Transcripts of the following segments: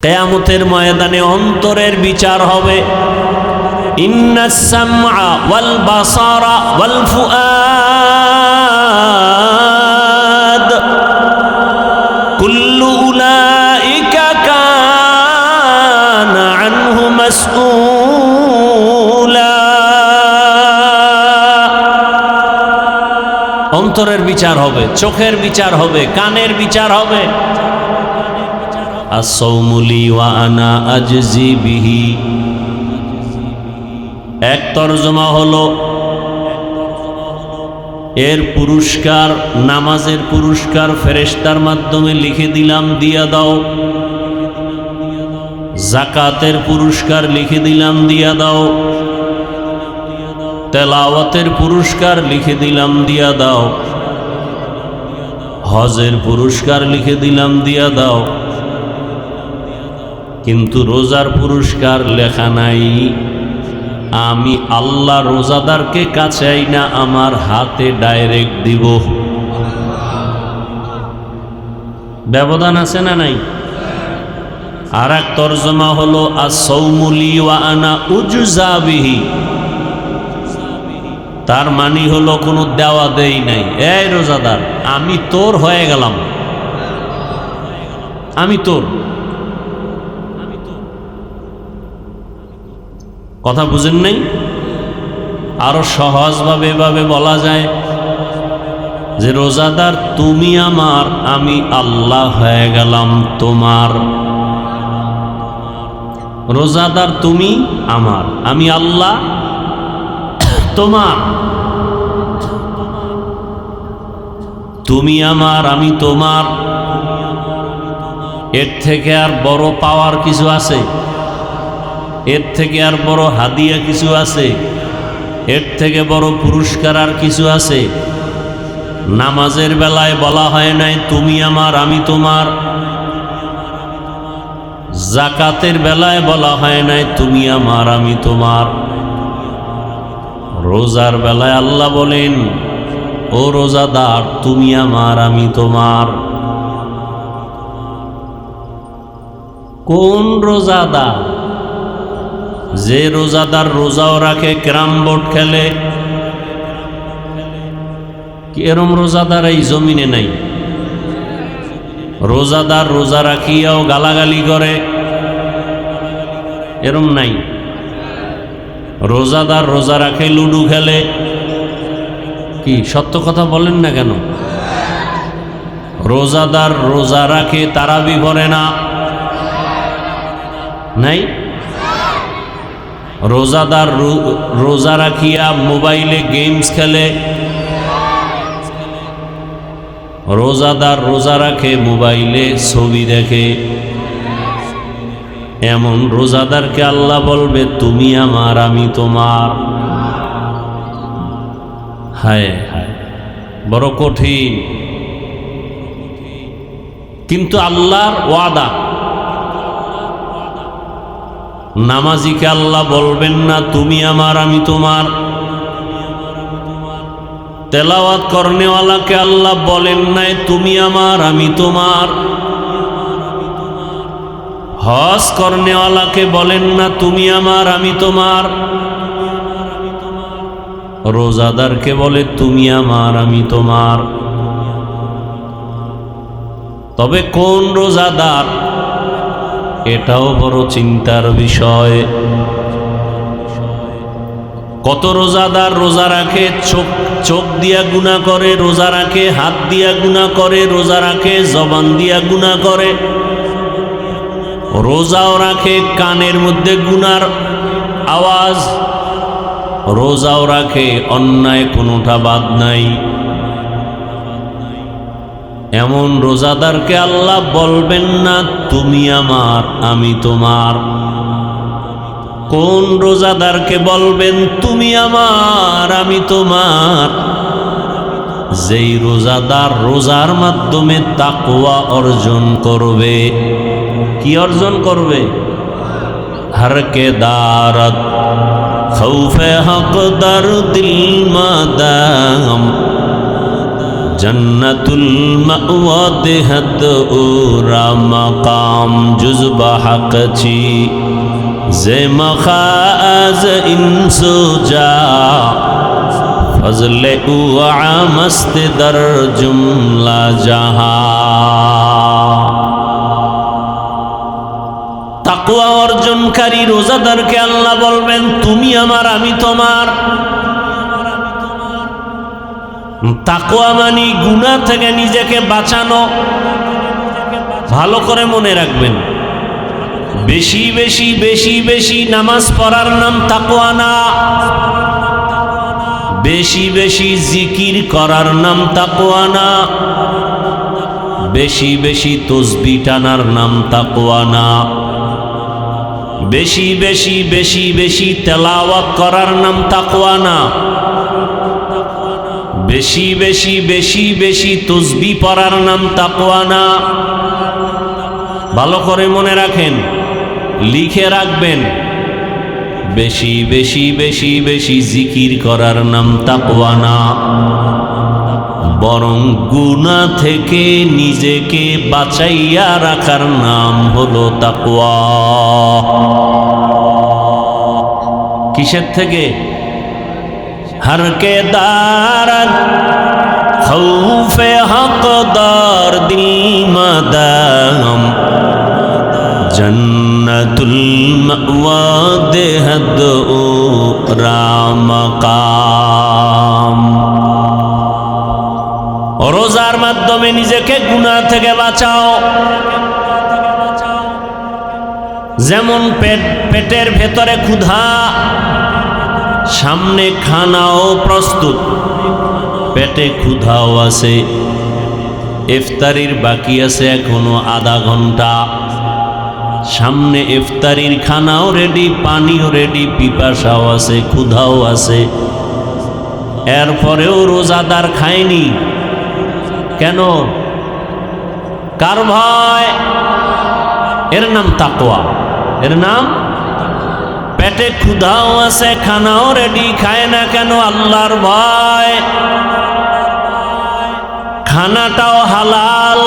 কিয়ামতের ময়দানে অন্তরের বিচার হবে। ইন্নাস সামআ ওয়াল বাসারা ওয়াল ফুআদ কুল্লু উলাইকা কানা আনহু মাসউলা। অন্তরের বিচার হবে, চোখের বিচার হবে, কানের বিচার হবে। আস-সাওমু লি ওয়া আনা আজজি বিহি, এক তরজমা হলো এর পুরস্কার, নামাজের পুরস্কার ফেরেশতার মাধ্যমে লিখে দিলাম, দিয়া দাও। যাকাতের পুরস্কার লিখে দিলাম, দিয়া দাও। তেলাওয়াতের পুরস্কার লিখে দিলাম, দিয়া দাও। হজের পুরস্কার লিখে দিলাম, দিয়া দাও। কিন্তু রোজার পুরস্কার লেখা নাই। আমি আল্লাহ রোজাদারকে কাছাই না, আমার হাতে ডাইরেক্ট দিব। ব্যবধান আছে না নাই? আর এক তরজমা হলো আস-সাওমু লি ওয়া আনা উজজা বিহি, তার মানে হলো কোনো দেওয়া দেই নাই। এই রোজাদার, আমি তোর হয়ে গেলাম, আমি তোর। কথা বুঝেন নাই? আরো সহজভাবে এভাবে বলা যায় যে রোজাদার তুমি আমার, আমি আল্লাহ হয়ে গেলাম তোমার। রোজাদার তুমি আমার, আমি আল্লাহ তোমার। তুমি আমার, আমি তোমার। এর থেকে আর বড় পাওয়ার কিছু আছে? এর থেকে আর বড় হাদিয়া কিছু আছে? এর থেকে বড় পুরস্কার আর কিছু আছে? নামাজের বেলায় বলা হয় নাই তুমি আমার, আমি তোমার। যাকাতের বেলায় বলা হয় নাই তুমি আমার, আমি তোমার। রোজার বেলায় আল্লাহ বলেন, ও রোজাদার তুমি আমার, আমি তোমার। কোন রোজাদার? যে রোজাদার রোজাও রাখে, ক্যারাম বোর্ড খেলে। এরম রোজাদার এই জমিনে নাই। রোজাদার রোজা রাখিয়াও গালাগালি করে, এরম নাই। রোজাদার রোজা রাখে, লুডু খেলে। কি সত্য কথা বলেন না কেন? রোজাদার রোজা রাখে, তারাবি পড়ে না, নাই? রোজাদার রোজা রাখিয়া মোবাইলে গেমস খেলে। রোজাদার রোজা রাখে, মোবাইলে ছবি দেখে। এমন রোজাদারকে আল্লাহ বলবে তুমি আমার, আমি তোমার। হায় হায়, বড় কঠিন। কিন্তু আল্লাহর ওয়াদা, নামাজিকে আল্লাহ বলবেন না তুমি আমার, আমি তোমার। তেলাওয়াত করনেওয়ালাকে আল্লাহ বলেন নাই তুমি আমার, আমি তোমার। হজ করনেওয়ালাকে বলেন না তুমি আমার, আমি তোমার। রোজাদারকে বলে তুমি আমার, আমি তোমার। তবে কোন রোজাদার, এটাও বড় চিন্তার বিষয়। কত রোজাদার রোজা রাখে, চোখ দিয়া গুনাহ করে, রোজা রাখে হাত দিয়া গুনাহ করে, রোজা রাখে জবান দিয়া গুনাহ করে। রোজাও রাখে, কানের মধ্যে গুনার আওয়াজ। রোজাও রাখে, অন্যায় কোনোটা বাদ নাই। এমন রোজাদারকে আল্লাহ বলবেন না তুমি আমার, আমি তোমার। কোন রোজাদারকে বলবেন তুমি আমার, আমি তোমার? যেই রোজাদার রোজার মাধ্যমে তাকওয়া অর্জন করবে। কি অর্জন করবে? हर के दारत खौफ हक दर दिल मादाम জন্নতুল মাওয়া দেহত উরা মাকাম জুজবা হকচি জে মখাজ ইনসুজা ফজলে উ আমস্ত দর জুমলা জাহা। তাকওয়া অর্জনকারী রোজাদারকে আল্লাহ বলবেন, তুমি আমার, আমি তোমার। তাকওয়া মানে গুনাহ থেকে নিজেকে বাঁচানো। ভালো করে মনে রাখবেন, বেশি বেশি বেশি বেশি নামাজ পড়ার নাম তাকওয়া না, বেশি বেশি জিকির করার নাম তাকওয়া না, বেশি বেশি তসবিহ টানার নাম তাকওয়া না, বেশি বেশি বেশি বেশি তেলাওয়াত করার নাম তাকওয়া না, বেশি বেশি বেশি বেশি তসবিহ পড়ার নাম তাকওয়া না। ভালো করে মনে রাখেন, লিখে রাখবেন, বেশি বেশি বেশি বেশি জিকির করার নাম তাকওয়া না, বরং গুনাহ থেকে নিজেকে বাঁচাইয়া রাখার নাম হলো তাকওয়া। কিসের থেকে? हर के दारद खौफे हक़दार दिल मदाम जन्नतुल मअवा देहद रामकाम। রোজার মাধ্যমে নিজেকে গুনাহ থেকে বাঁচাও। যেমন পেটের ভেতরে ক্ষুধা, সামনে খানাও প্রস্তুত, পেটে ক্ষুধাও আছে, ইফতারির বাকি আছে এখনো আধা ঘন্টা, সামনে ইফতারির খানাও রেডি, পানিও রেডি, পিপাসাও আছে, ক্ষুধাও আছে, এরপরেও রোজাদার খায়নি কেন? কার ভয়? এর নাম তাকওয়া, এর নাম। পেটে ক্ষুধাও আছে, খানাও রেডি, খায় না কেন? আল্লাহর ভয়। খানাটাও হালাল,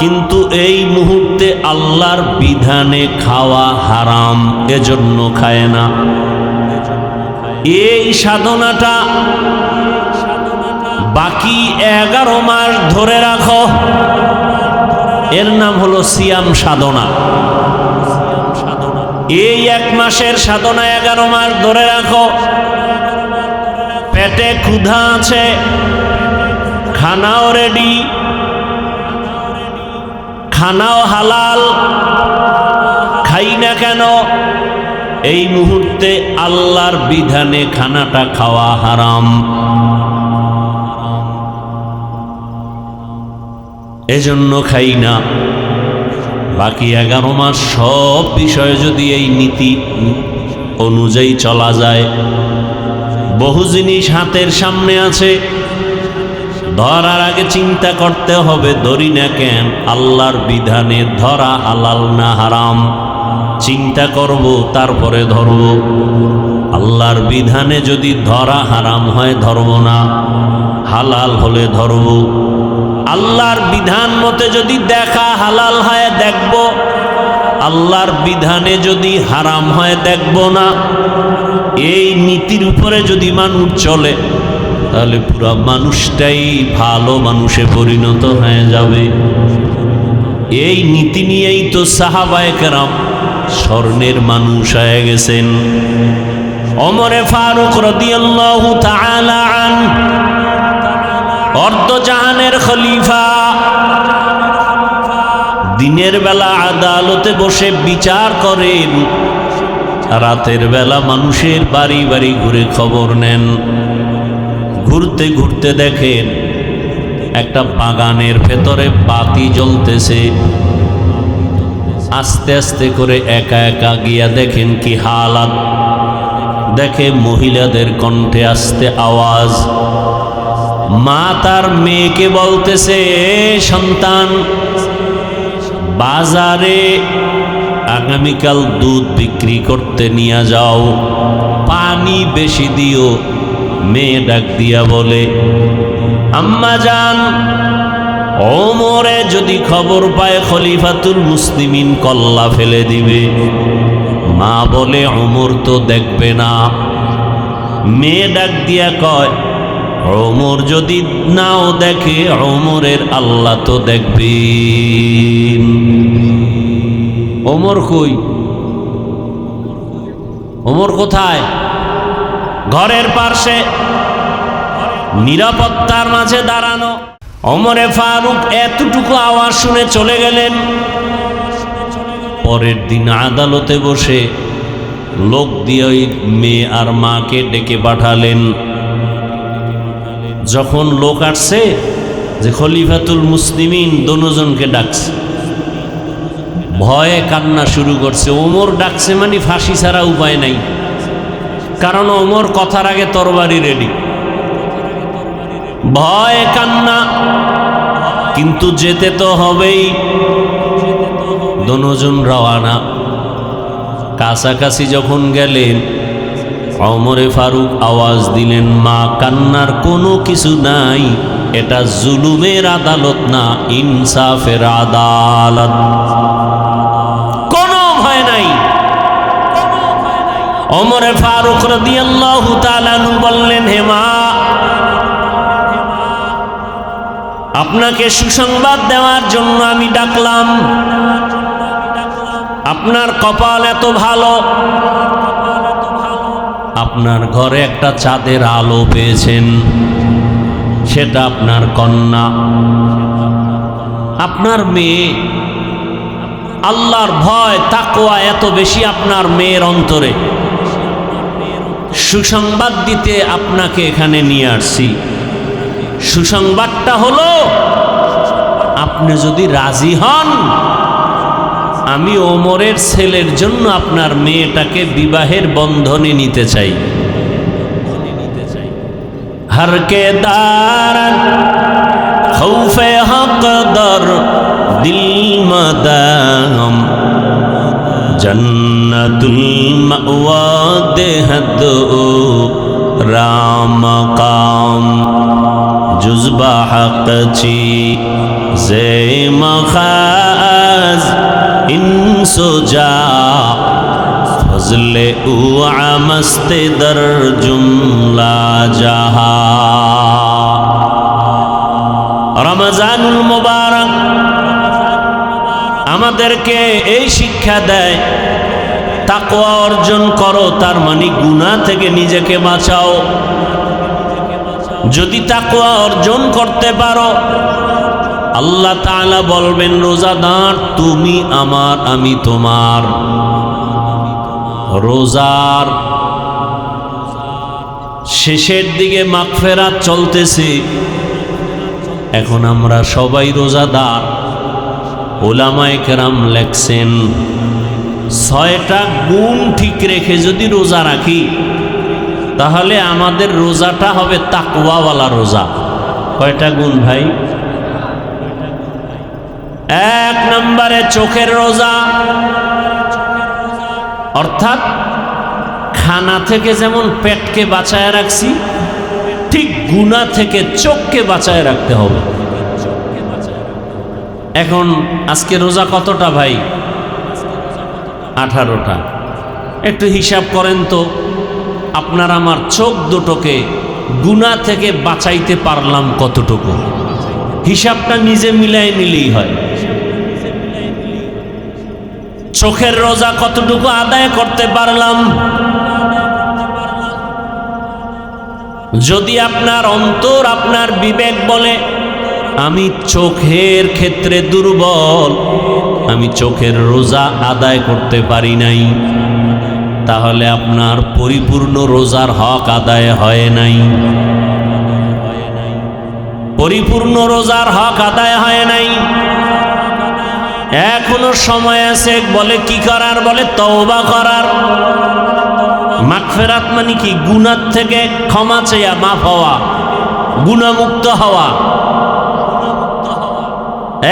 কিন্তু এই মুহূর্তে আল্লাহর বিধানে খাওয়া হারাম, এজন্য খায় না। এই সাধনাটা বাকি 11 মাস ধরে রাখো, এর নাম হলো সিয়াম সাধনা। এই 1 মাসের সাধনা 11 মাস ধরে রাখো। পেটে ক্ষুধা আছে, খানাও রেডি, খানাও হালাল, খাই না কেন? এই মুহূর্তে আল্লাহর বিধানে খানাটা খাওয়া হারাম, এজন্য খাই না। বাকি 11 মাস সব বিষয়ে যদি এই নীতি অনুযায়ী চলা যায়, বহু জিনিস হাতের সামনে আছে, ধরার আগে চিন্তা করতে হবে ধরি না কেন, আল্লাহর বিধানে ধরা হালাল না হারাম, চিন্তা করব তারপরে ধরব। আল্লাহর বিধানে যদি ধরা হারাম হয় ধরব না, হালাল হলে ধরব। আল্লাহর বিধান মতে যদি দেখা হালাল হয় দেখব, আল্লাহর বিধানে যদি হারাম হয় দেখব না। এই নীতির উপরে যদি মানুষ চলে, তাহলে পুরো মানুষটাই ভালো মানুষে পরিণত হয়ে যাবে। এই নীতি নিয়েই তো সাহাবায়ে কেরাম স্বর্ণের মানুষ হয়ে গেছেন। ওমরে ফারুক রাদিয়াল্লাহু তাআলা আনহু অর্ধজাহানের খলিফা, দিনের বেলা আদালতে বসে বিচার করেন, রাতের বেলা মানুষের বাড়ি বাড়ি ঘুরে খবর নেন। ঘুরতে ঘুরতে দেখেন একটা বাগানের ভেতরে বাতি জ্বলতেছে। আস্তে আস্তে করে একা একা গিয়া দেখেন কি হালাত। দেখে মহিলাদের কণ্ঠে আস্তে আওয়াজ। মা তার মেয়েকে বলতেছে, সন্তান, বাজারে আগামীকাল দুধ বিক্রি করতে নিয়ে যাও, পানি বেশি দিও। মেয়ে ডাক দিয়া বলে, আম্মা জান, ওমরে যদি খবর পায় খলিফাতুল মুসলিমিন কল্লা ফেলে দিবে, মা বলে ওমর তো দেখবে না। মেয়ে ডাক দিয়া কয়, ওমর যদি নাও দেখে, ওমরের আল্লাহ তো দেখবেন। ওমর কই? ওমর কোথায়? ঘরের পাশে নিরাপত্তার মাঝে দাঁড়ানো। ওমরে ফারুক এতটুকু আওয়াজ শুনে চলে গেলেন। পরের দিন আদালতে বসে লোক দিয়ে ওই মেয়ে আর মাকে ডেকে পাঠালেন। যখন লোক আসছে যে খলিফাতুল মুসলিমিন দোনোজনকে ডাকছে, ভয়ে কান্না শুরু করছে। ওমর ডাকছে মানে ফাঁসি ছাড়া উপায় নাই, কারণ ওমর কথার আগে তরবারি রেডি। ভয়ে কান্না, কিন্তু যেতে তো হবেই। দোনোজন রওয়ানা। কাছাকাছি যখন গেলেন, ওমরে ফারুক আওয়াজ দিলেন, মা, কান্নার কোনো কিছু নাই, এটা জুলুমের আদালত না, ইনসাফের আদালত। কোনো ভয় নাই। ওমরে ফারুক রাদিয়াল্লাহু তাআলা আনহু বললেন, হে মা, আপনাকে সুসংবাদ দেওয়ার জন্য আমি ডাকলাম। আপনার কপাল এত ভালো, আপনার ঘরে একটা চাঁদের আলো পেয়েছেন, সেটা আপনার কন্যা, আপনার মেয়ে। আল্লাহর ভয় তাকওয়া এত বেশি আপনার মেয়ের অন্তরে। সুসংবাদ দিতে আপনাকে এখানে নিয়ে আসছি। সুসংবাদটা হলো, আপনি যদি রাজি হন, আমি ওমরের ছেলের জন্য আপনার মেয়েটাকে বিবাহের বন্ধনে নিতে চাই। হরকে দারান খৌফে হকদর দিল মদাম জন্নতুল মাওয়া দেহদ রাম কাম জুজবা হক চি জে মখাজ ইনসোজা ফজলে উ আমস্তে দর জুমলা জাহা। রমজানুল মুবারক আমাদেরকে এই শিক্ষা দেয়, তাকওয়া অর্জন করো, তার মানে গুনাহ থেকে নিজেকে বাঁচাও। যদি তাকওয়া অর্জন করতে পারো, আল্লাহ তাআলা বলবেন, রোজাদার তুমি আমার, আমি তোমার। রোজার শেষের দিকে মাগফিরাত চলতেছে, এখন আমরা সবাই রোজাদার। উলামায়ে কেরাম লেখছেন, 6টা গুণ ঠিক রেখে যদি রোজা রাখি, তাহলে আমাদের রোজাটা হবে তাকওয়াওয়ালা রোজা। কয়টা গুণ ভাই? 1 নম্বরে চোখের রোজা, অর্থাৎ খানা থেকে যেমন পেটকে বাঁচায় রাখছি, ঠিক গুনাহ থেকে চোখকে বাঁচায় রাখতে হবে। এখন আজকে রোজা কতটা ভাই? 18টা। একটু হিসাব করেন তো, আপনার আমার চোখ দুটোকে গুনাহ থেকে বাঁচাইতে পারলাম কতটুকু? হিসাবটা নিজে মিলাই নিলেই হয়। চোখের রোজা কতটুকু আদায় করতে পারলাম? যদি আপনার অন্তর, আপনার বিবেক বলে আমি চোখের ক্ষেত্রে দুর্বল, আমি চোখের রোজা আদায় করতে পারি নাই, তাহলে আপনার পরিপূর্ণ রোজার হক আদায় হয় নাই। পরিপূর্ণ রোজার হক আদায় হয় নাই। এখনো সময় আছে। বলে কি করার? বলে তওবা করার। মাগফিরাত মানে কি? গুনাহ থেকে ক্ষমা চেয়া, মাফ হওয়া, গুনাহমুক্ত হওয়া।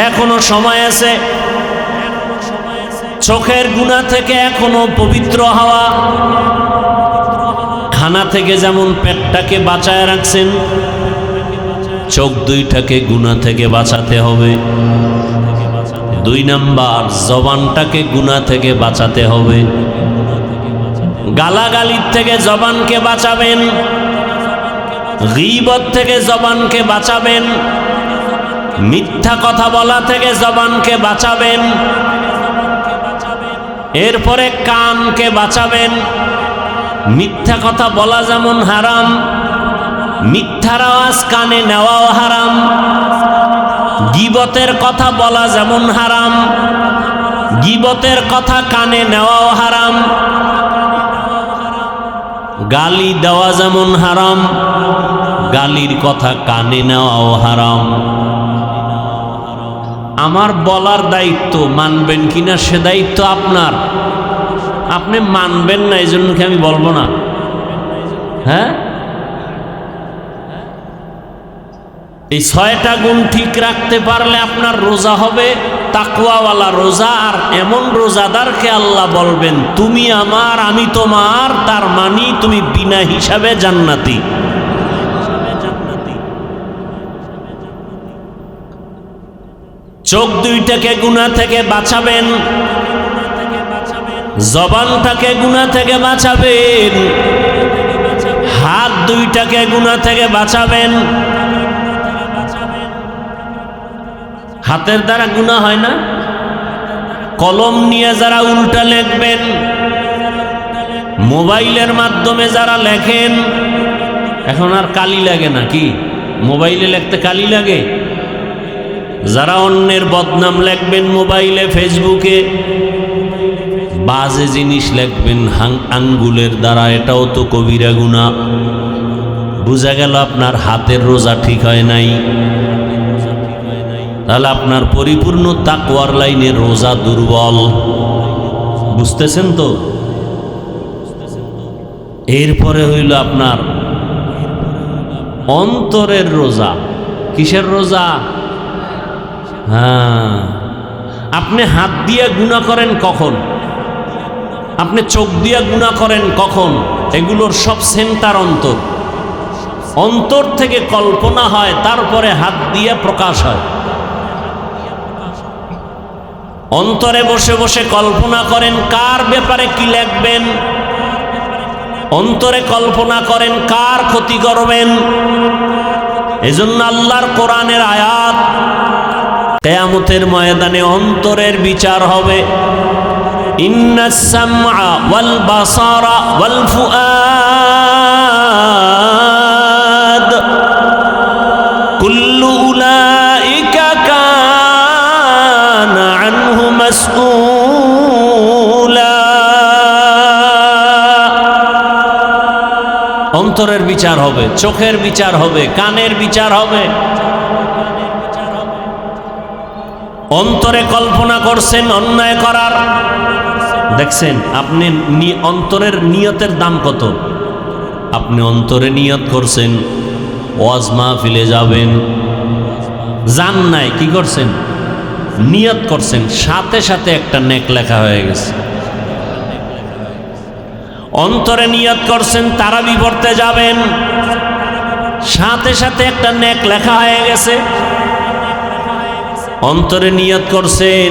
এখনো সময় আছে। চোখের গুনাহ থেকে এখনো পবিত্র হওয়া। খানা থেকে যেমন পেটটাকে বাঁচায় রাখছেন, চোখ দুইটাকে গুনাহ থেকে বাঁচাতে হবে। 2 নাম্বার, জবানটাকে গুনাহ থেকে বাঁচাতে হবে। গালাগালির থেকে জবানকে বাঁচাবেন, গীবত থেকে জবানকে বাঁচাবেন, মিথ্যা কথা বলা থেকে জবানকে বাঁচাবেন। এরপরে কানকে বাঁচাবেন। মিথ্যা কথা বলা যেমন হারাম, মিথ্যার আওয়াজ কানে নেওয়াও হারাম। গীবতের কথা বলা যেমন হারাম, গীবতের কথা কানে নেওয়াও হারাম। গালি দেওয়া যেমন হারাম, গালির কথা কানে নেওয়াও হারাম। আমার বলার দায়িত্ব, মানবেন কিনা সে দায়িত্ব আপনার। আপনি মানবেন না, এই জন্য কি আমি বলবো না? হ্যাঁ, এই 6টা গুণ ঠিক রাখতে পারলে আপনার রোজা হবে তাকওয়াওয়ালা রোজা। আর এমন রোজাদারকে আল্লাহ বলবেন তুমি আমার আমি তোমার, তার মানে তুমি বিনা হিসাবে জান্নাতি। চোখ দুইটাকে গুনাহ থেকে বাঁচাবেন, জবানটাকে গুনাহ থেকে বাঁচাবেন, হাত দুইটাকে গুনাহ থেকে বাঁচাবেন। হাতের দ্বারা গুনাহ হয় না? কলম নিয়ে যারা উল্টা লিখবেন, মোবাইলের মাধ্যমে যারা লেখেন, এখন আর কালি লাগে না কি? মোবাইলে লিখতে কালি লাগে? যারা অন্যের বদনাম লিখবেন মোবাইলে, ফেসবুকে, বাজে জিনিস লিখবেন আঙ্গুলের দ্বারা, এটাও তো কবিরা গুনাহ। বুঝা গেল আপনার হাতের রোজা ঠিক হয় নাই। তাহলে আপনার পরিপূর্ণ তাকওয়ার লাইনে রোজা দুর্বল। বুঝতেছেন তো? এরপরে হইল আপনার অন্তরের রোজা। কিসের রোজা? হ্যাঁ, আপনি হাত দিয়ে গুনাহ করেন কখন? আপনি চোখ দিয়ে গুনাহ করেন কখন? এগুলোর সব সেন্টার অন্তর। অন্তর থেকে কল্পনা হয়, তারপরে হাত দিয়ে প্রকাশ হয়। অন্তরে বসে বসে কল্পনা করেন কার ব্যাপারে কি লিখবেন, অন্তরে কল্পনা করেন কার ক্ষতি করবেন। এজন্য আল্লাহর কোরআনের আয়াত, কিয়ামতের ময়দানে অন্তরের বিচার হবে। ইন্নাস সামআ ওয়াল বাসারা ওয়াল ফুআদ কুল্লু উলাইকা কানা আনহু মাসউলা। অন্তরের বিচার হবে, চোখের বিচার হবে, কানের বিচার হবে। অন্তরে কল্পনা করছেন অন্যায় করার, দেখছেন আপনি অন্তরের নিয়তের দাম কত? আপনি অন্তরে নিয়ত করছেন ওয়াজ মাহফিলে যাবেন, যান নাই, কি করছেন? নিয়ত করছেন, সাথে সাথে একটা নেক লেখা হয়ে গেছে। অন্তরে নিয়ত করছেন তারাবি পড়তে যাবেন, সাথে সাথে একটা নেক লেখা হয়ে গেছে। অন্তরে নিয়ত করছেন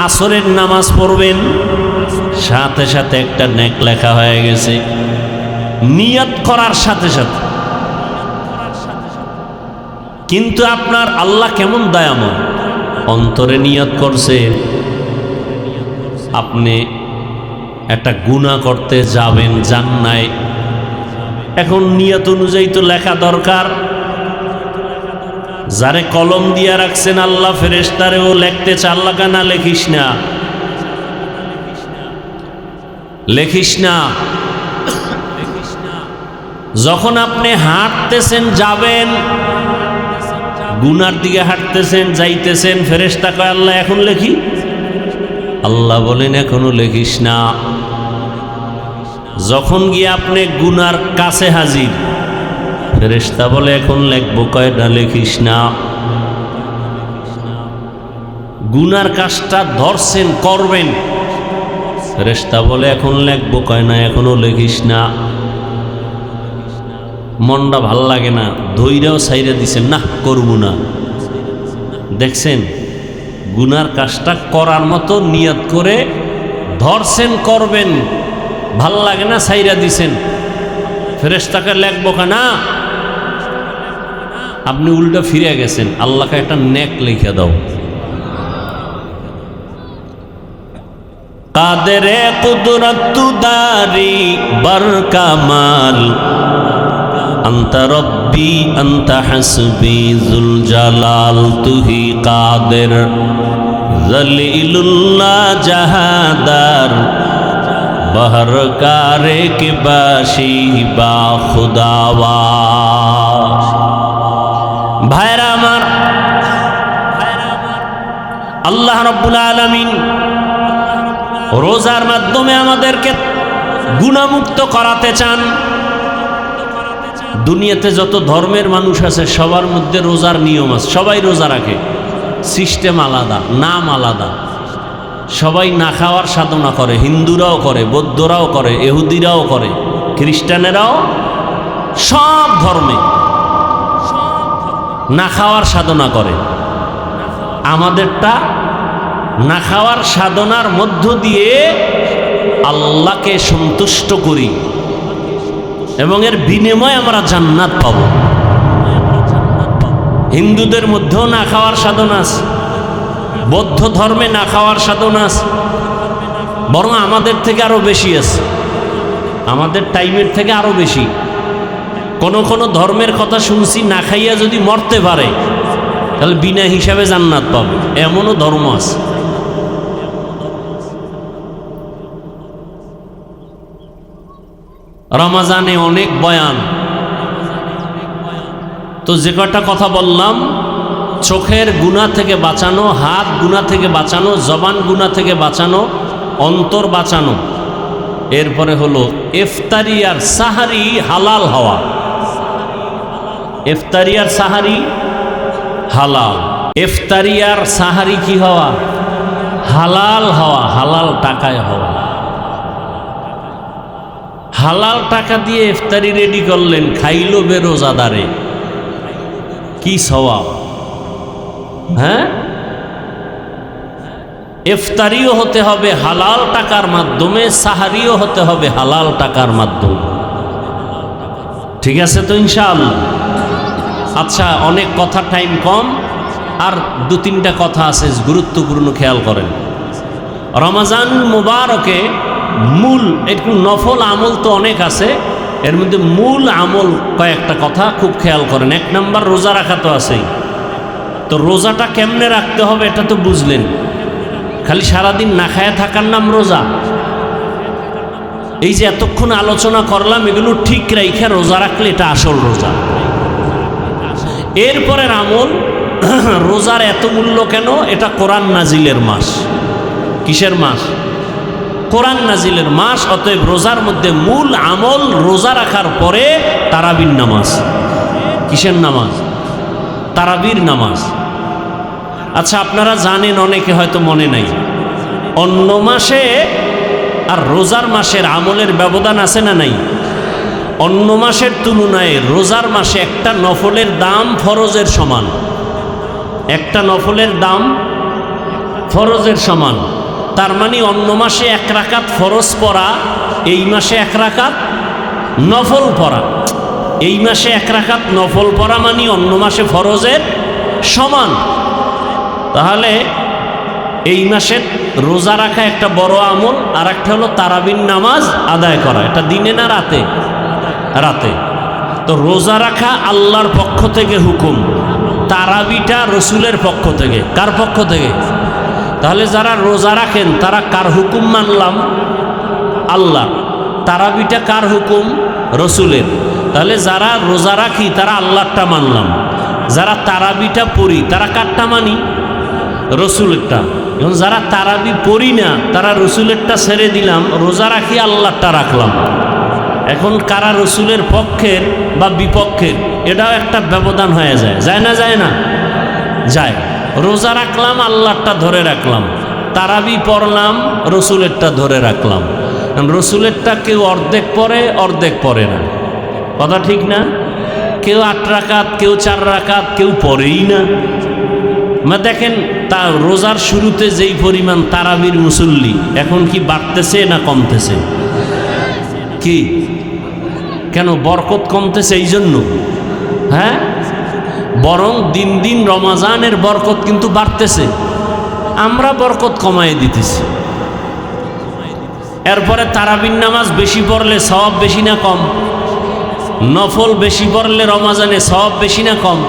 আসরের নামাজ পড়বেন, সাথে সাথে একটা নেক লেখা হয়ে গেছে। নিয়ত করার সাথে সাথে। কিন্তু আপনার আল্লাহ কেমন দয়াময়, অন্তরে নিয়ত করছেন আপনি একটা গুনাহ করতে যাবেন, যান নাই, এখন নিয়ত অনুযায়ী তো লেখা দরকার। যারে কলম দিয়া রাখছেন আল্লাহ ফেরেশতারেও লিখতেছে, আল্লাহ কানা লেখিস না, লেখিস না। যখন আপনি হাঁটতেছেন, যাবেন, গুনার দিকে হাঁটতেছেন, যাইতেছেন, ফেরেশতা কয় আল্লাহ এখন লেখি? আল্লাহ বলেন এখনো লেখিস না। যখন গিয়ে আপনি গুনার কাছে হাজির, ফেরেশতা বলে এখন লিখবো, কয় না লেখিস না। গুনার কাজটা ধরছেন, করবেন, ফেরেশতা বলে এখন লিখবো, কয় না এখনো লেখিস না। মনটা ভাল লাগে না, ধৈর্যও ছাইরা দিছেন, না করব না। দেখছেন গুনার কাজটা করার মতো নিয়ত করে ধরছেন, করবেন, ভাল লাগে না, ছাইরা দিছেন। ফেরেশতাকে লেখবো না, আপনি উল্টা ফিরে গেছেন, আল্লাহকে একটা নেক লিখে দাও। কাদেরে কুদরত দারি বরকামাল আন্তা রব্বি আন্তা হাসবি যুল জালাল তুহি কাদের জলিলুল্লাহ জাহাদার বহর কারে কে বাসি বা খুদাওয়া। ভাইরা আমার, আল্লাহ রাব্বুল আলামিন রোজার মাধ্যমে আমাদেরকে গুনাহমুক্ত করাতে চান। দুনিয়াতে যত ধর্মের মানুষ আছে সবার মধ্যে রোজার নিয়ম আছে, সবাই রোজা রাখে, সিস্টেম আলাদা, নাম আলাদা। সবাই না খাওয়ার সাধনা করে, হিন্দুরাও করে, বৌদ্ধরাও করে, ইহুদিরাও করে, খ্রিস্টানেরাও, সব ধর্মে না খাওয়ার সাধনা করে। আমাদেরটা না খাওয়ার সাধনার মধ্য দিয়ে আল্লাহকে সন্তুষ্ট করি এবং এর বিনিময়ে আমরা জান্নাত পাব। হিন্দুদের মধ্যেও না খাওয়ার সাধনা আছে, বৌদ্ধ ধর্মে না খাওয়ার সাধনা আছে, বরং আমাদের থেকে আরো বেশি আছে, আমাদের টাইমের থেকে আরো বেশি। কোন কোন ধর্মের কথা শুনছি না খাইয়া যদি মরতে পারে তাহলে বিনা হিসাবে জান্নাত পাবে, এমনও ধর্ম আছে। রমজানে অনেক বয়ান, তো যে কটা কথা বললাম, চোখের গুনাহ থেকে বাঁচানো, হাত গুনাহ থেকে বাঁচানো, জবান গুনাহ থেকে বাঁচানো, অন্তর বাঁচানো। এরপরে হলো ইফতারি আর সাহারি হালাল হওয়া। ইফতারি আর সাহারি হালাল, ইফতারি আর সাহারি কি হওয়া? হালাল হওয়া, হালাল টাকায় হওয়া। হালাল টাকা দিয়ে ইফতারি রেডি করলেন, খাইলো বেরোজাদারে, কি সওয়াব! হ্যাঁ, ইফতারিও হতে হবে হালাল টাকার মাধ্যমে, সাহারিও হতে হবে হালাল টাকার মাধ্যমে। ঠিক আছে তো ইনশাআল্লাহ? আচ্ছা, অনেক কথা, টাইম কম, আর দু তিনটা কথা আছে গুরুত্বপূর্ণ, খেয়াল করেন। রমজান মুবারকে মূল একটু নফল আমল তো অনেক আছে, এর মধ্যে মূল আমল কয়েকটা কথা খুব খেয়াল করেন। এক নাম্বার, রোজা রাখা তো আছেই। তো রোজাটা কেমনে রাখতে হবে এটা তো বুঝলেন। খালি সারাদিন না খায়া থাকার নাম রোজা? এই যে এতক্ষণ আলোচনা করলাম, এগুলো ঠিক রাইখা রোজা রাখলে এটা আসল রোজা। এরপরের আমল, রোজার এত মূল্য কেন? এটা কোরআন নাজিলের মাস। কিসের মাস? কোরআন নাজিলের মাস। অতএব রোজার মধ্যে মূল আমল রোজা রাখার পরে তারাবির নামাজ। কিসের নামাজ? তারাবির নামাজ। আচ্ছা, আপনারা জানেন, অনেকে হয়তো মনে নাই, অন্য মাসে আর রোজার মাসের আমলের ব্যবধান আছে না নাই? অন্য মাসের তুলনায় রোজার মাসে একটা নফলের দাম ফরজের সমান। একটা নফলের দাম ফরজের সমান। তার মানে অন্য মাসে এক রাকাত ফরজ পড়া, এই মাসে এক রাকাত নফল পড়া। এই মাসে এক রাকাত নফল পড়া মানে অন্য মাসে ফরজের সমান। তাহলে এই মাসে রোজা রাখা একটা বড় আমল, আর একটা হলো তারাবির নামাজ আদায় করা। এটা দিনে না রাতে? রাতে। তো রোজা রাখা আল্লাহর পক্ষ থেকে হুকুম, তারাবিটা রসুলের পক্ষ থেকে। কার পক্ষ থেকে? তাহলে যারা রোজা রাখেন তারা কার হুকুম মানলাম? আল্লাহ। তারাবিটা কার হুকুম? রসুলের। তাহলে যারা রোজা রাখি তারা আল্লাহরটা মানলাম, যারা তারাবিটা পড়ি তারা কারটা মানি? রসুলেরটা। এবং যারা তারাবি পড়ি না তারা রসুলেরটা ছেড়ে দিলাম, রোজা রাখি আল্লাহরটা রাখলাম। এখন কারা রসুলের পক্ষের বা বিপক্ষের, এটাও একটা ব্যবধান হয়ে যায়। যায় না? যায় না? যায়। রোজা রাখলাম, আল্লাহরটা ধরে রাখলাম, তারাবি পড়লাম, রসুলেরটা ধরে রাখলাম। রসুলেরটা কেউ অর্ধেক পড়ে, অর্ধেক পড়ে না। কথা ঠিক না? কেউ 8 রাকাত, কেউ 4 রাকাত, কেউ পড়েই না। দেখেন তা রোজার শুরুতে যেই পরিমাণ তারাবির মুসল্লি, এখন কি বাড়তেছে না কমতেছে? কি কেন বরকত কমতেছে এই জন্য? হ্যাঁ, বরং দিন দিন রমাজানের বরকত কিন্তু বাড়তেছে, আমরা বরকত কমায় দিতেছি। এরপরে তারাবির নামাজ বেশি পড়লে সওয়াব বেশি না কম? নফল বেশি পড়লে রমাজানে সওয়াব বেশি না কম?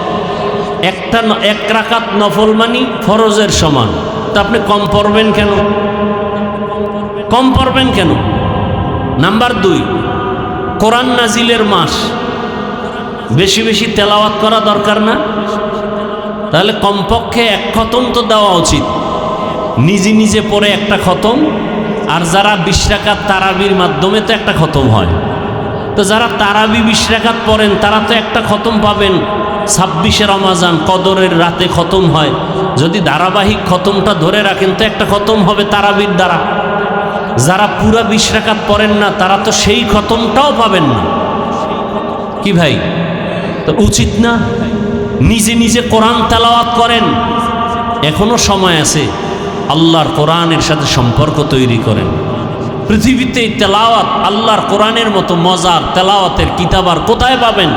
এক রাকাত নফল মানি ফরজের সমান, তা আপনি কম পড়বেন কেন? কম পড়বেন কেন? নাম্বার 2, কোরআন নাজিলের মাস, বেশি বেশি তেলাওয়াত করা দরকার না? তাহলে কমপক্ষে 1 খতম তো দেওয়া উচিত, নিজে নিজে পড়ে একটা খতম। আর যারা 20 রাকাত তারাবির মাধ্যমে তো একটা খতম হয়, তো যারা তারাবি 20 রাকাত পড়েন তারা তো একটা খতম পাবেন। 26শে রমাজান কদরের রাতে খতম হয়, যদি ধারাবাহিক খতমটা ধরে রাখেন তো একটা খতম হবে তারাবির দ্বারা। যারা পুরা 20 রাকাত পড়েন না তারা তো সেই খতমটাও পাবেন না। কি ভাই, তো উচিত না নিজে নিজে কোরআন তেলাওয়াত করেন? এখনো সময় আছে, আল্লাহর কোরআনের সাথে সম্পর্ক তৈরি করেন। পৃথিবীতে তেলাওয়াত, আল্লাহর কোরআনের মতো মজার তেলাওয়াতের কিতাব আর কোথায় পাবেন?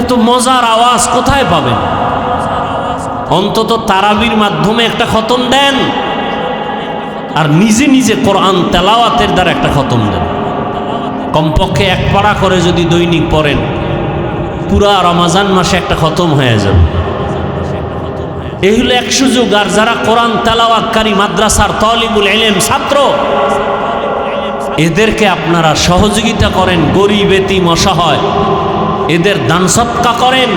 এত মজার আওয়াজ কোথায় পাবেন? অন্তত তারাবির মাধ্যমে একটা খতম দেন, আর নিজে নিজে কোরআন তেলাওয়াতের দ্বারা একটা খতম দেন। কমপক্ষে 1 পারা করে যদি দৈনিক পড়েন, পুরা রমাজান মাসে একটা খতম হয়ে যাবে। এই হলো এক সুযোগ। আর যারা কোরআন তেলাওয়াতকারী মাদ্রাসার তালিবুল ইলম ছাত্র, এদেরকে আপনারা সহযোগিতা করেন, গরিব এতিম অসহায় এদের দান সদকা করেন,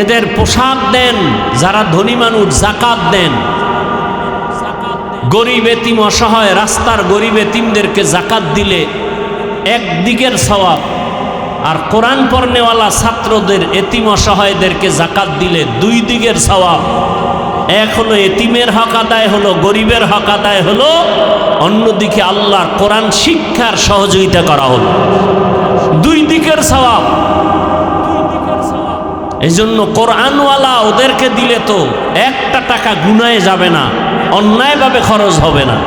এদের পোশাক দেন। যারা ধনী মানুষ যাকাত দেন। গরিব এতিম অসহায় রাস্তার গরিব এতিমদেরকে যাকাত দিলে একদিকের সওয়াব, আর কোরআন পড়নেওয়ালা ছাত্রদের এতিম অসহায়দেরকে যাকাত দিলে 2 দিকের সওয়াব। এক হলো এতিমের হক আদায় হলো, গরিবের হক আদায় হলো, অন্যদিকে আল্লাহর কোরআন শিক্ষার সহযোগিতা করা হলো, 2 দিকের সওয়াব। এই জন্য কোরআনওয়ালা ওদেরকে দিলে তো 1 টাকা গুনায় যাবে না, অন্যায়ভাবে খরচ হবে না।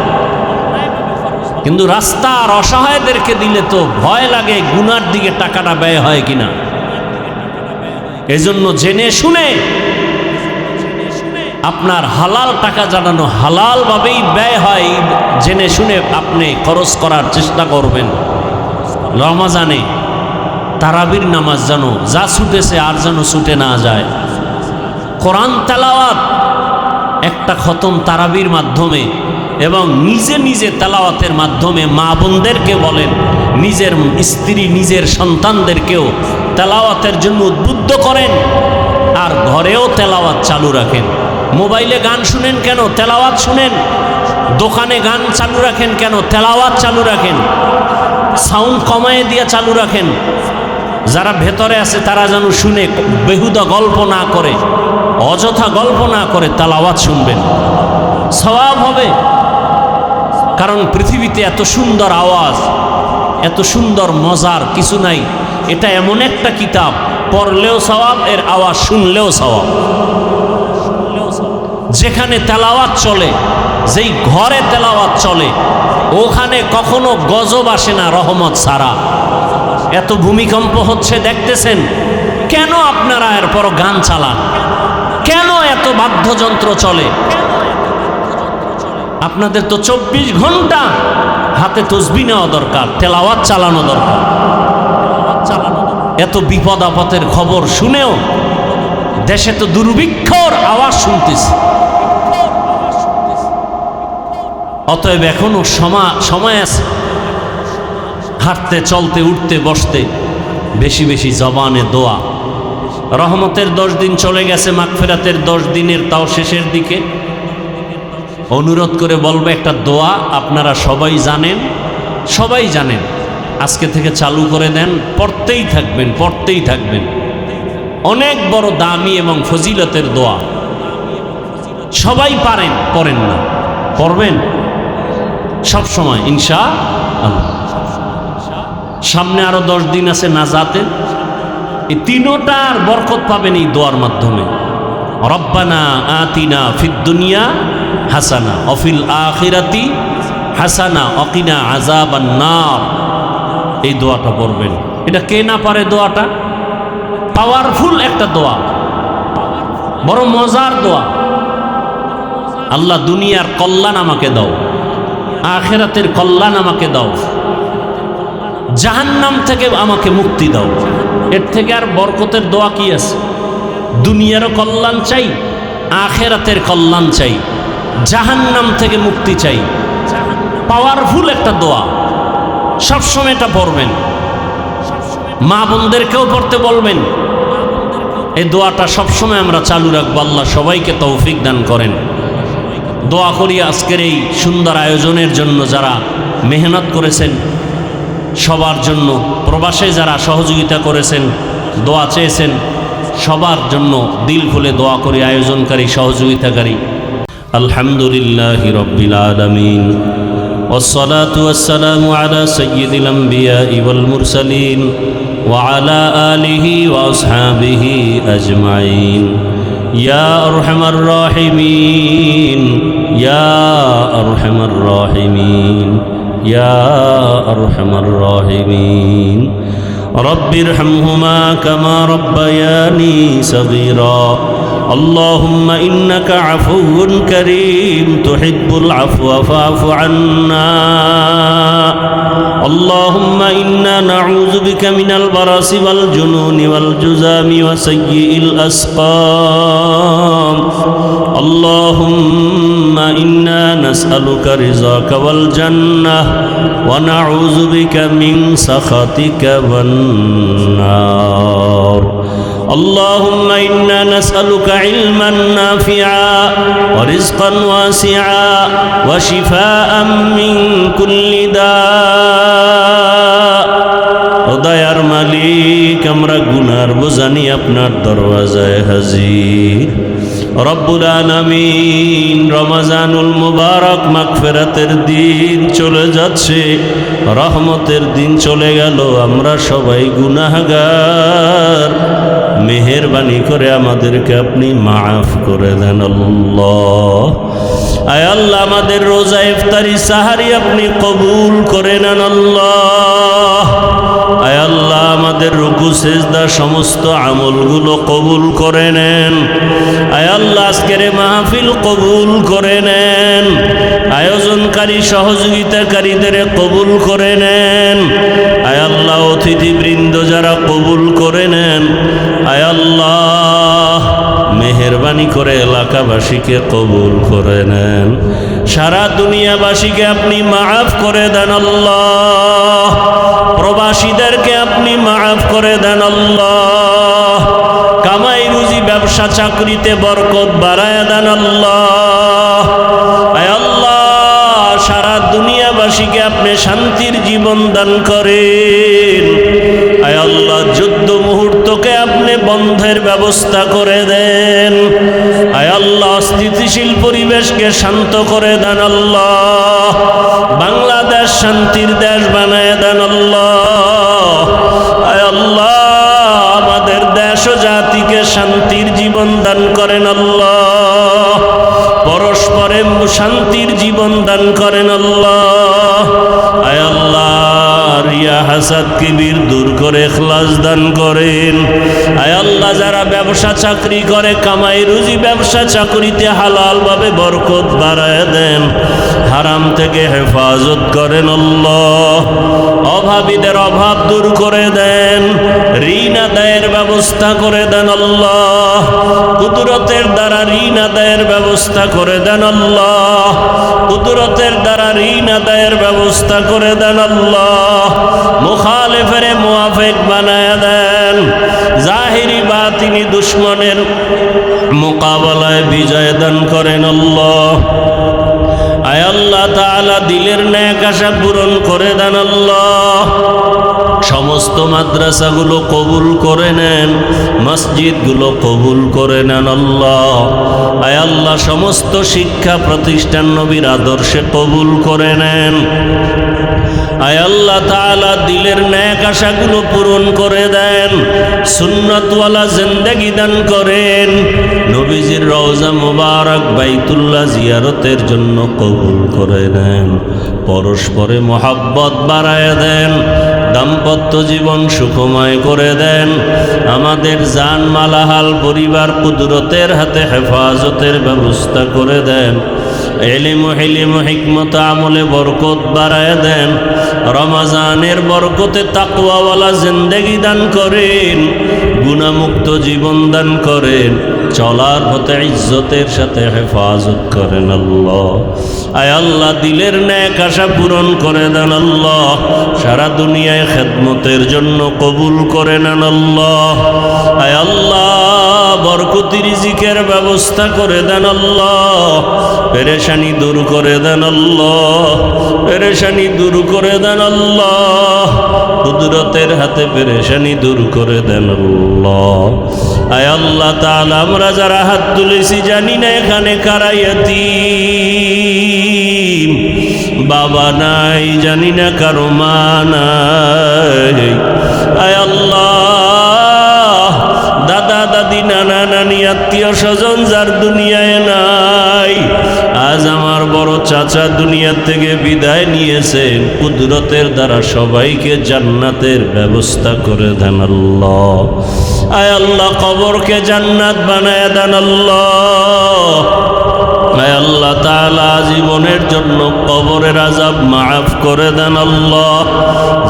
কিন্তু রাস্তার অসহায়দেরকে দিলে তো ভয় লাগে গুনার দিকে টাকাটা ব্যয় হয় কিনা। এজন্য জেনে শুনে আপনার হালাল টাকা জানানো, হালালভাবেই ব্যয় হয়, জেনে শুনে আপনি খরচ করার চেষ্টা করবেন। রমাজানে তারাবির নামাজ যেন যা ছুটেছে আর যেন ছুটে না যায়। কোরআন তেলাওয়াত একটা খতম তারাবির মাধ্যমে, এবং নিজে নিজে তেলাওয়াতের মাধ্যমে মা বোনদেরকে বলেন, নিজের স্ত্রী নিজের সন্তানদেরকেও তেলাওয়াতের জন্য উদ্বুদ্ধ করেন। আর ঘরেও তেলাওয়াত চালু রাখেন। মোবাইলে গান শুনেন কেন? তেলাওয়াত শুনেন। দোকানে গান চালু রাখেন কেন? তেলাওয়াত চালু রাখেন। সাউন্ড কমায় দিয়ে চালু রাখেন। যারা ভেতরে আছে তারা যেন শুনে, বেহুদা গল্প না করে, অযথা গল্প না করে তেলাওয়াত শুনবেন, সওয়াব হবে। কারণ পৃথিবীতে এত সুন্দর আওয়াজ, এত সুন্দর মজার কিছু নাই। এটা এমন একটা কিতাব, পড়লেও সওয়াব, এর আওয়াজ শুনলেও সওয়াব। যেখানে তেলাওয়াত চলে, যেই ঘরে তেলাওয়াত চলে, ওখানে কখনো গজব আসে না রহমত ছাড়া। এত ভূমিকম্প হচ্ছে দেখতেছেন, কেন আপনারা এরপর গান চালান? কেন এত বাদ্যযন্ত্র চলে? আপনাদের তো 24 ঘন্টা হাতে তসবিহ নেওয়া দরকার, তেলাওয়াত চালানো দরকার। এত বিপদ আপদের খবর শুনেও দেশে তো দুর্ভিক্ষর আওয়াজ শুনতেছি। অতএব এখনো সময় আছে হাঁটতে, চলতে, উঠতে, বসতে বেশি বেশি জবানে দোয়া। রহমতের 10 দিন চলে গেছে, মাগফিরাতের 10 দিনের তাও শেষের দিকে। অনুরোধ করে বলবো, একটা দোয়া আপনারা সবাই জানেন, আজকে থেকে চালু করে দেন, পড়তেই থাকবেন। অনেক বড় দামি এবং ফজিলতের দোয়া, সবাই পারেন, পড়েন না, পড়বেন সবসময় ইনশাআল্লাহ। সামনে আরো 10 দিন আছে নাজাতে, এই তিনটার বরকত পাবেন এই দোয়ার মাধ্যমে। রব্বানা আতিনা ফিদ দুনিয়া হাসানা অফিল আখিরাতি হাসানা অকিনা আযাবান নার। এই দোয়াটা পড়বেন। এটা কে না পারে দোয়াটা? পাওয়ারফুল একটা দোয়া, বড় মজার দোয়া। আল্লাহ দুনিয়ার কল্যাণ আমাকে দাও, আখিরাতের কল্যাণ আমাকে দাও, জাহান্নাম থেকে আমাকে মুক্তি দাও। এর থেকে আর বরকতের দোয়া কি আছে? দুনিয়ারও কল্যাণ চাই, আখিরাতের কল্যাণ চাই, জাহান্নাম থেকে মুক্তি চাই। পাওয়ারফুল একটা দোয়া, সবসময় এটা পড়বেন। মা বোনদেরকেও পড়তে বলবেন। এই দোয়াটা সবসময় আমরা চালু রাখবো। আল্লাহ সবাইকে তৌফিক দান করেন। দোয়া করি আজকের এই সুন্দর আয়োজনের জন্য যারা মেহনত করেছেন, সবার জন্য, প্রবাসে যারা সহযোগিতা করেছেন, দোয়া চেয়েছেন, সবার জন্য দিল খুলে দোয়া করি। আয়োজনকারী, সহযোগিতাকারী। আলহামদুলিল্লাহি রাব্বিল আলামিন والصلاة والسلام على سيد الأنبياء والمرسلين وعلى آله وأصحابه أجمعين يا أرحم الراحمين يا أرحم الراحمين يا أرحم الراحمين رب ارحمهما كما ربياني صغيرا اللهم إنك عفو كريم تحب العفو فاعف عنا اللهم إنا نعوذ بك من البرص والجنون والجذام وسيء الأسقام اللهم إنا نسألك رضاك والجنة ونعوذ بك من سخطك والنار اللهم إنا نسألك علما نافعا ورزقا واسعا وشفاء من كل داء দয়ার মালিক, আমরা গুনার বোঝানি আপনার দরওয়াজায় হাজির। রব্বুল আলামিন, রমজানুল মুবারক মাগফিরাতের দিন চলে যাচ্ছে, রহমতের দিন চলে গেল। আমরা সবাই গুনাহগার, মেহেরবানি করে আমাদেরকে আপনি মাফ করে দেন আল্লাহ। আয় আল্লাহ, আমাদের রোজা, ইফতারি, সাহারি আপনি কবুল করে নেন আল্লাহ। আয় আল্লাহ, আমাদের রুকু সেজদা সমস্ত আমলগুলো কবুল করে নেন। আয় আল্লাহ, আজকের মাহফিল কবুল করে নেন। আয়োজনকারী, সহযোগিতাকারীদের কবুল করে নেন। আয় আল্লাহ, অতিথিবৃন্দ যারা কবুল করে নেন। আয় আল্লাহ, মেহেরবানি করে এলাকাবাসীকে কবুল করে নেন। সারা দুনিয়াবাসীকে আপনি মাফ করে দেন আল্লাহ। প্রবাসীদেরকে আপনি মাফ করে দেন আল্লাহ। কামাই রুজি, ব্যবসা চাকরিতে বরকত বাড়ায় দেন আল্লাহ। আয় আল্লাহ, সারা দুনিয়াবাসীকে আপনি শান্তির জীবন দান করেন। আয় আল্লাহ, যুদ্ধ মুহূর্তকে আপনি বন্ধের ব্যবস্থা করে দেন। আয় আল্লাহ, স্থিতিশীল পরিবেশকে শান্ত করে দেন আল্লাহ। বাংলাদেশ শান্তির দেশ বানায় দেন আল্লাহ। আয় আল্লাহ, আমাদের দেশ ও জাতিকে শান্তির জীবন দান করেন আল্লাহ। পরস্পরে শান্তির জীবন দান করেন আল্লাহ। আয় আল্লাহ, রিয়া, হাসাদ, কিবির দূর করে ইখলাস দান করেন। আয় আল্লাহ, যারা ব্যবসা চাকরি করে, কামাই রুজি, ব্যবসা চাকরিতে হালালভাবে বরকত বাড়ায় দেন। হারাম থেকে হেফাজত করেন আল্লাহ। অভাবীদের অভাব দূর করে দেন। ঋণ আদায়ের ব্যবস্থা করে দেন আল্লাহ। কুদরতের দ্বারা ঋণ আদায়ের ব্যবস্থা করে দেন আল্লাহ। কুদরতের দ্বারা ঋণ আদায়ের ব্যবস্থা করে দেন আল্লাহ। মুখালিফের মুআফিক বানায় দেন। জাহিরি বাতিনি দুশ্মনের মোকাবেলায় বিজয় দান করেন আল্লাহ। আয় আল্লাহ তাআলা, দিলের নেক আশা পূরণ করে দেন আল্লাহ। সমস্ত মাদ্রাসাগুলো কবুল করে নেন, মসজিদগুলো কবুল করে নেন আল্লাহ। আয় আল্লাহ, সমস্ত শিক্ষা প্রতিষ্ঠান নবীর আদর্শে কবুল করে নেন। আয় আল্লাহ তাআলা, দিলের ন্যাক আশাগুলো পূরণ করে দেন, সুন্নাতওয়ালা জিন্দেগি দান করেন, নবীজির রওজা মুবারক বাইতুল্লাহ জিয়ারতের জন্য কবুল করে নেন, পরস্পরে মহাব্বত বাড়ায় দেন, দাম্পত্য জীবন সুখময় করে দেন, আমাদের জান মালাহাল পরিবার কুদরতের হাতে হেফাজতের ব্যবস্থা করে দেন, ইলম হিকমত আমলে বরকত বাড়ায় দেন, রমজানের বরকতে তাকওয়াওয়ালা জিন্দেগি দান করেন, গুনাহমুক্ত জীবন দান করেন, চলার পথে ইজ্জতের সাথে হেফাজত করেন আল্লাহ। আয় আল্লাহ, দিলের ন্যাক আশা পূরণ করে দেন আল্লাহ, সারা দুনিয়ায় খেদমতের জন্য কবুল করে নেন আল্লাহ। আয় আল্লাহ, বরকতি রিজিকের ব্যবস্থা করে দেন আল্লাহ, পেরেশানি দূর করে দেন আল্লাহ, পেরেশানি দূর করে দেন আল্লাহ, কুদরতের হাতে পেরেশানি দূর করে দেন আল্লাহ। আয় আল্লাহ তাআলা, আমরা যারা হাত তুলেছি জানি না এখানে কারা ইয়াতীম, বাবা নাই, জানি না কারো মা নাই। আয় আল্লাহ, দাদা দাদি নানা নানি আত্মীয় স্বজন যার দুনিয়ায় নাই, আজ আমার বড় চাচা দুনিয়া থেকে বিদায় নিয়েছেন, কুদরতের দ্বারা সবাইকে জান্নাতের ব্যবস্থা করে দেন আল্লাহ। আয় আল্লাহ, কবরকে জান্নাত বানায় দেন আল্লাহ। আয় আল্লাহ তাআলা, জীবনের জন্য কবরের আযাব মাফ করে দেন আল্লাহ।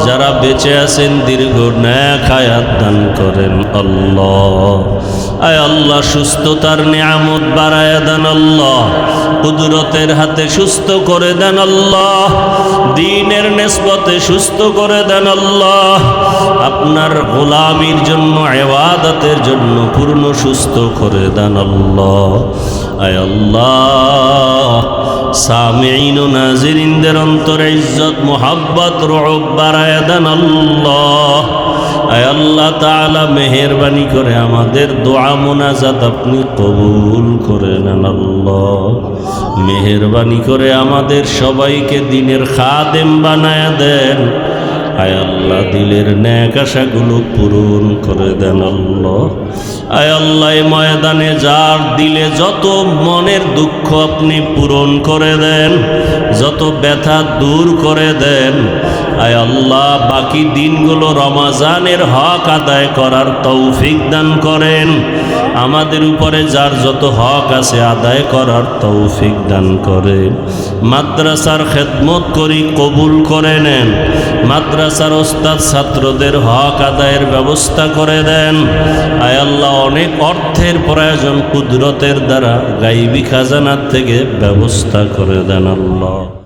যারা বেঁচে আছেন দীর্ঘ নেক হায়াত দান করেন আল্লাহ। আয় আল্লাহ, সুস্থতার নিয়ামত বাড়ায় দেন আল্লাহ, কুদরতের হাতে সুস্থ করে দেন আল্লাহ, দ্বীনের নিসবতে সুস্থ করে দেন আল্লাহ, আপনার গোলামির জন্য ইবাদতের জন্য পূর্ণ সুস্থ করে দেন আল্লাহ। আয় আল্লাহ, সামিঈন ও নাজিরিনদের অন্তরে ইজ্জত মুহাব্বত রুউব বাড়ায় দেন আল্লাহ। আয় আল্লাহ তাআলা, মেহেরবানি করে আমাদের দোয়া মুনাজাত আপনি কবুল করে নেন আল্লাহ। মেহেরবানি করে আমাদের সবাইকে দ্বীনের খাদেম বানায় দেন। আয় আল্লাহ, দিলের ন্যাক আশাগুলো পূরণ করে দেন আল্লাহ। আয় আল্লাহ, এই ময়দানে যার দিলে যত মনের দুঃখ আপনি পূরণ করে দেন, যত ব্যথা দূর করে দেন। আয় আল্লাহ, বাকি দিনগুলো রমজানের হক আদায় করার তৌফিক দান করেন, আমাদের উপরে যার যত হক আছে আদায় করার তৌফিক দান করেন। মাদ্রাসার খেদমত করি, কবুল করে নেন, মাদ্রাসার ওস্তাদ ছাত্রদের হক আদায়ের ব্যবস্থা করে দেন। আয় আল্লাহ, অনেক অর্থের প্রয়োজন, কুদরতের দ্বারা গাইবী খাজানার থেকে ব্যবস্থা করে দেন আল্লাহ।